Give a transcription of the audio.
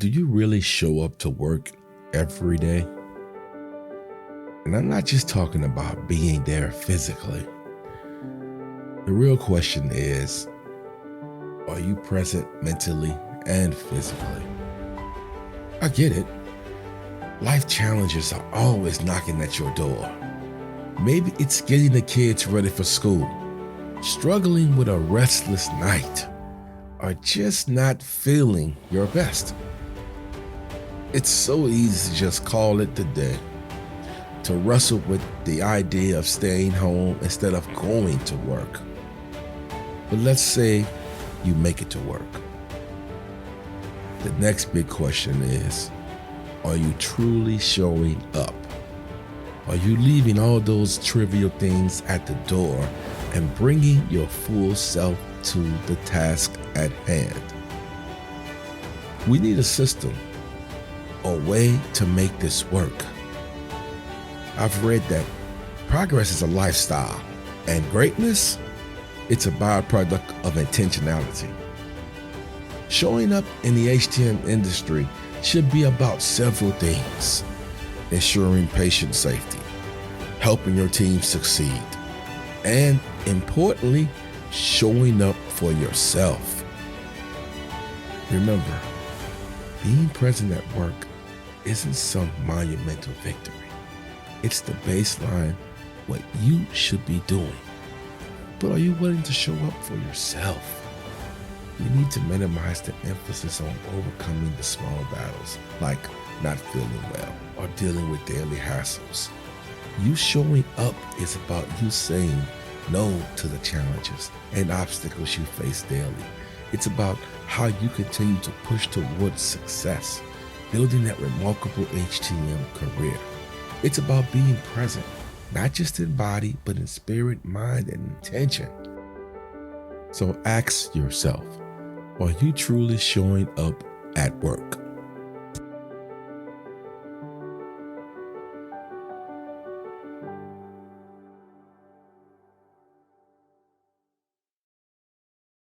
Do you really show up to work every day? And I'm not just talking about being there physically. The real question is, are you present mentally and physically? I get it. Life challenges are always knocking at your door. Maybe it's getting the kids ready for school, struggling with a restless night, or just not feeling your best. It's so easy to just call it the day, to wrestle with the idea of staying home instead of going to work. But let's say you make it to work. The next big question is, are you truly showing up? Are you leaving all those trivial things at the door and bringing your full self to the task at hand? We need a system, a way to make this work. I've read that progress is a lifestyle and greatness, it's a byproduct of intentionality. Showing up in the HTM industry should be about several things: ensuring patient safety, helping your team succeed, and importantly, showing up for yourself. Remember, being present at work isn't some monumental victory. It's the baseline, what you should be doing. But are you willing to show up for yourself? We need to minimize the emphasis on overcoming the small battles, like not feeling well or dealing with daily hassles. You showing up is about you saying no to the challenges and obstacles you face daily. It's about how you continue to push towards success, building that remarkable HTM career. It's about being present, not just in body, but in spirit, mind, and intention. So ask yourself, are you truly showing up at work?